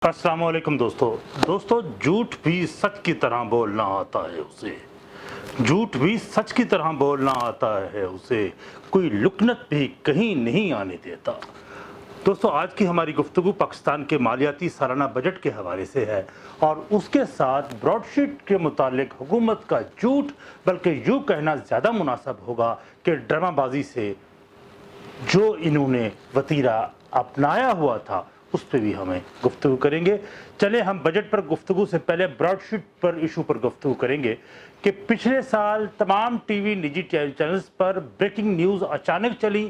अस्सलाम वालेकुम दोस्तों झूठ भी सच की तरह बोलना आता है उसे। झूठ भी सच की तरह बोलना आता है उसे, कोई लुकनत भी कहीं नहीं आने देता। दोस्तों, आज की हमारी गुफ्तगू पाकिस्तान के मालियाती सालाना बजट के हवाले से है और उसके साथ ब्रॉडशीट के मुतालिक हुकूमत का झूठ, बल्कि यूँ कहना ज़्यादा मुनासिब होगा कि ड्रामाबाजी से जो इन्होंने वतीरा अपनाया हुआ था उस पर भी हमें गुफ्तगू करेंगे। चले हम बजट पर गुफ्तगू से पहले ब्रॉडशीट पर इशू पर गुफ्तगू करेंगे कि पिछले साल तमाम टीवी निजी चैनल्स पर ब्रेकिंग न्यूज़ अचानक चली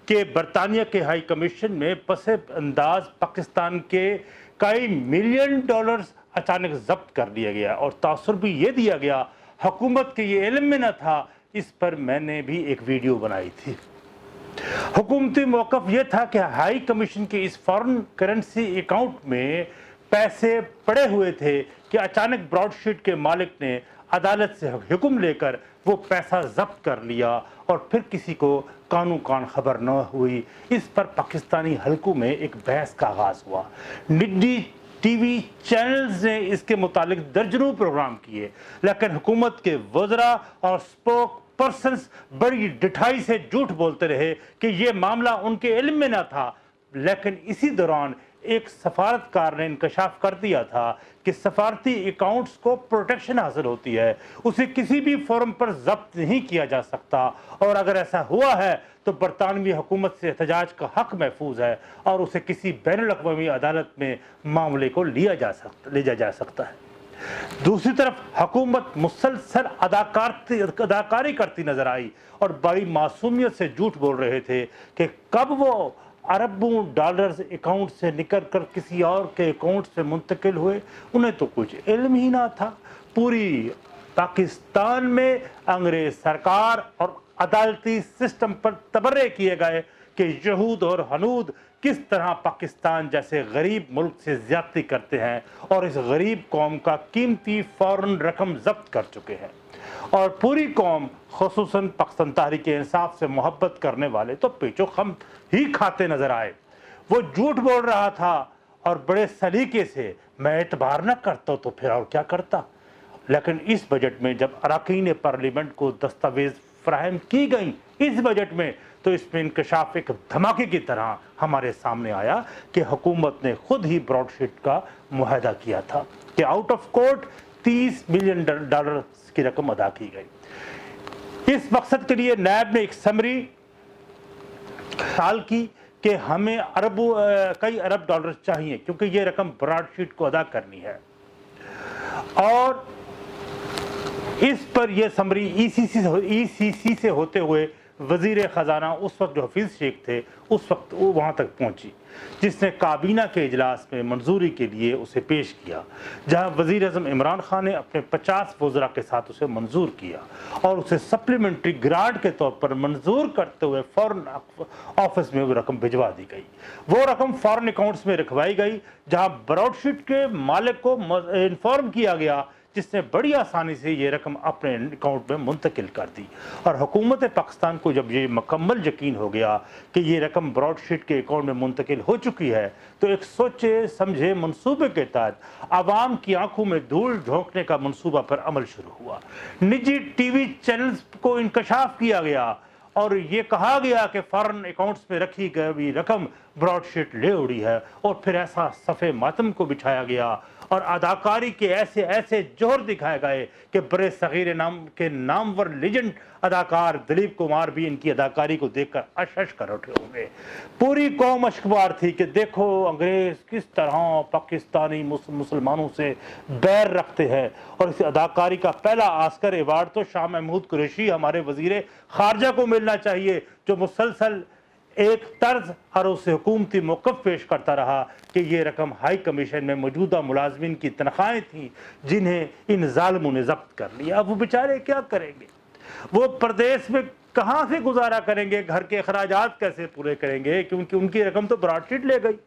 कि बरतानिया के हाई कमीशन में पसे अंदाज पाकिस्तान के कई मिलियन डॉलर्स अचानक जब्त कर लिया गया और तासुर भी ये दिया गया हुकूमत के ये इल्म में न था। इस पर मैंने भी एक वीडियो बनाई थी। हुकूमती मौक़िफ़ यह था कि हाई कमीशन के इस फॉरेन करेंसी अकाउंट में पैसे पड़े हुए थे कि अचानक ब्रॉडशीट के मालिक ने अदालत से हुक्म लेकर वो पैसा जब्त कर लिया और फिर किसी को कानू कान खबर न हुई। इस पर पाकिस्तानी हलकों में एक बहस का आगाज़ हुआ। निजी टीवी चैनल्स ने इसके मुतालिक दर्जनों प्रोग्राम किए, लेकिन हुकूमत के वज़रा और स्पोक पर्सन्स बड़ी डिठाई से झूठ बोलते रहे कि ये मामला उनके इल्म में न था। लेकिन इसी दौरान एक सफारतकार ने इंकशाफ कर दिया था कि सफारती अकाउंट्स को प्रोटेक्शन हासिल होती है, उसे किसी भी फॉर्म पर जब्त नहीं किया जा सकता और अगर ऐसा हुआ है तो बरतानवी हुकूमत से एहतजाज का हक महफूज है और उसे किसी बैनुल-अक़वामी अदालत में मामले को ले जा सकता है। दूसरी तरफ हुकूमत मुसलसल अदाकारी करती नजर आई और बड़ी मासूमियत से झूठ बोल रहे थे कि कब वो अरबों डॉलर्स अकाउंट से निकल कर किसी और के अकाउंट से मुंतकिल हुए, उन्हें तो कुछ इल्म ही ना था। पूरी पाकिस्तान में अंग्रेज सरकार और अदालती सिस्टम पर तबर्रे किए गए कि यहूद और हनूद किस तरह पाकिस्तान जैसे गरीब मुल्क से ज़्यादती करते हैं और इस गरीब कौम का कीमती फ़ौरन रकम जब्त कर चुके हैं। और पूरी कौम ख़ुसूसन पाकिस्तान तहरीक-ए-इंसाफ से मोहब्बत करने वाले तो पेचो खम ही खाते नज़र आए। वो झूठ बोल रहा था और बड़े सलीके से मैं एतबार न करता तो फिर और क्या करता। लेकिन इस बजट में जब अरकान पार्लियामेंट को दस्तावेज़ फराहम की गई इस बजट में, तो इसमें इंकशाफ एक धमाके की तरह हमारे सामने आया कि हुकूमत ने खुद ही ब्रॉडशीट का मुआहदा किया था कि out of court 30 million dollar की रकम अदा की गई। इस मकसद के लिए नैब ने एक समरी साल की कि हमें कई अरब डॉलर चाहिए क्योंकि ये रकम ब्रॉडशीट को अदा करनी है और इस पर यह समरी ईसीसी से होते हुए वज़ीर ख़जाना उस वक्त जो हफीज़ शेख थे उस वक्त वो वहाँ तक पहुँची, जिसने काबीना के इजलास में मंजूरी के लिए उसे पेश किया, जहाँ वज़ीर आज़म इमरान खान ने अपने 50 वज़रा के साथ उसे मंजूर किया और उसे सप्लीमेंट्री ग्रांट के तौर पर मंजूर करते हुए फ़ौरन ऑफिस में वो रकम भिजवा दी गई। वो रकम फ़ौरन अकाउंट्स में रखवाई गई, जहाँ ब्रॉडशीट के मालिक को इन्फॉर्म किया गया, जिसने बड़ी आसानी से ये रकम अपने अकाउंट में मुंतकिल कर दी। और हुकूमत पाकिस्तान को जब ये मुकम्मल यकीन हो गया कि ये रकम ब्रॉडशीट के अकाउंट में मुंतकिल हो चुकी है, तो एक सोचे समझे मंसूबे के तहत आवाम की आंखों में धूल झोंकने का मंसूबा पर अमल शुरू हुआ। निजी टीवी चैनल्स को इंकशाफ किया गया और ये कहा गया कि फॉरेन अकाउंट्स में रखी गई रकम ब्रॉडशीट ले उड़ी है और फिर ऐसा सफ़े मातम को बिछाया गया और अदाकारी के ऐसे जोहर दिखाए गए कि बड़े सगीर नामवर लेजेंड अदाकार दिलीप कुमार भी इनकी अदाकारी को देखकर अशश कर उठे होंगे। पूरी कौम अश्कबार थी कि देखो अंग्रेज़ किस तरह पाकिस्तानी मुसलमानों से बैर रखते हैं और इस अदाकारी का पहला ऑस्कर अवार्ड तो शाह महमूद कुरैशी हमारे वज़ीर ख़ारजा को मिलना चाहिए, जो मुसलसल एक तर्ज और उसे हुकूमती मौक़िफ़ पेश करता रहा कि ये रकम हाई कमीशन में मौजूदा मुलाजमीन की तनख्वाहें थीं जिन्हें इन ज़ालिमों ने जब्त कर लिया। अब वो बेचारे क्या करेंगे, वो प्रदेश में कहाँ से गुजारा करेंगे, घर के अखराजात कैसे पूरे करेंगे, क्योंकि उनकी रकम तो ब्रॉडशीट ले गई।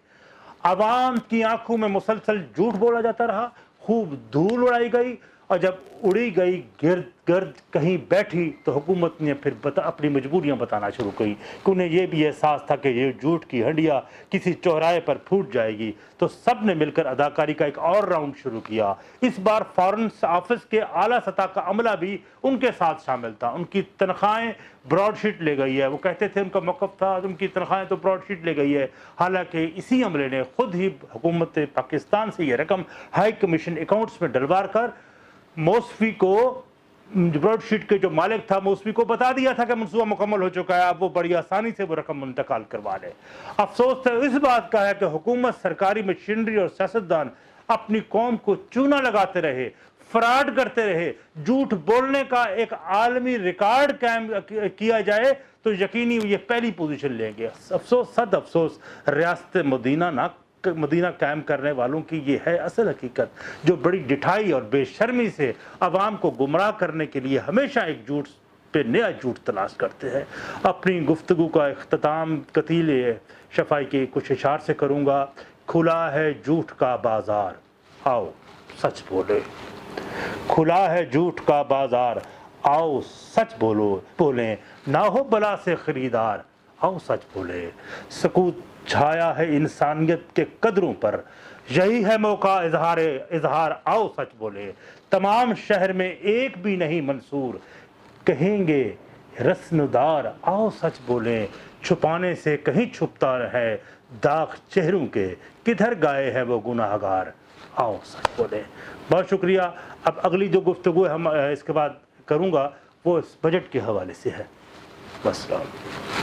आवाम की आंखों में मुसलसल झूठ बोला जाता रहा, खूब धूल उड़ाई गई اور جب اڑی گئی گرد گرد کہیں بیٹھی تو حکومت نے پھر اپنی مجبوریاں بتانا شروع کی کہ انہیں یہ بھی احساس تھا کہ یہ جھوٹ کی ہنڈیا کسی چوراہے پر پھوٹ جائے گی، تو سب نے مل کر اداکاری کا ایک اور راؤنڈ شروع کیا۔ اس بار فارن آفس کے اعلیٰ سطح کا عملہ بھی ان کے ساتھ شامل تھا۔ ان کی تنخواہیں براڈ شیٹ لے گئی ہے، وہ کہتے تھے ان کا موقف تھا ان کی تنخواہیں تو براڈ شیٹ لے گئی ہے، حالانکہ اسی عملے نے خود ہی حکومت پاکستان سے یہ رقم ہائی کمیشن اکاؤنٹس میں ڈلوا کر موسفی کو، براڈ شیٹ کے جو مالک تھا موسفی کو بتا دیا تھا کہ منصوبہ مکمل ہو چکا ہے، اب وہ بڑی آسانی سے وہ رقم منتقال کروا لے۔ افسوس تو اس بات کا ہے کہ حکومت، سرکاری مشینری اور سیاستدان اپنی قوم کو چونا لگاتے رہے، فراڈ کرتے رہے۔ جھوٹ بولنے کا ایک عالمی ریکارڈ قائم کیا جائے تو یقینی یہ پہلی پوزیشن لیں گے۔ افسوس، صد افسوس، ریاست مدینہ قائم کرنے والوں کی یہ ہے اصل حقیقت، جو بڑی ڈٹھائی اور بے شرمی سے عوام کو گمراہ کرنے کے لیے ہمیشہ ایک جھوٹ پہ نیا جھوٹ تلاش کرتے ہیں۔ اپنی گفتگو کا اختتام قتیل شفائی کے کچھ اشعار سے کروں گا۔ کھلا ہے جھوٹ کا بازار، آؤ سچ بولے۔ کھلا ہے جھوٹ کا بازار، آؤ سچ بولیں، نہ ہو بلا سے خریدار، آؤ سچ بولے۔ سکوت چھایا ہے انسانیت کے قدروں پر، یہی ہے موقع اظہار، آؤ سچ بولے۔ تمام شہر میں ایک بھی نہیں منصور، کہیں گے رسم دار، آؤ سچ بولیں۔ چھپانے سے کہیں چھپتا ہے داغ چہروں کے، کدھر گائے ہیں وہ گناہگار، آؤ سچ بولیں۔ بہت شکریہ۔ اب اگلی جو گفتگو ہم اس کے بعد کروں گا وہ اس بجٹ کے حوالے سے ہے۔ والسلام۔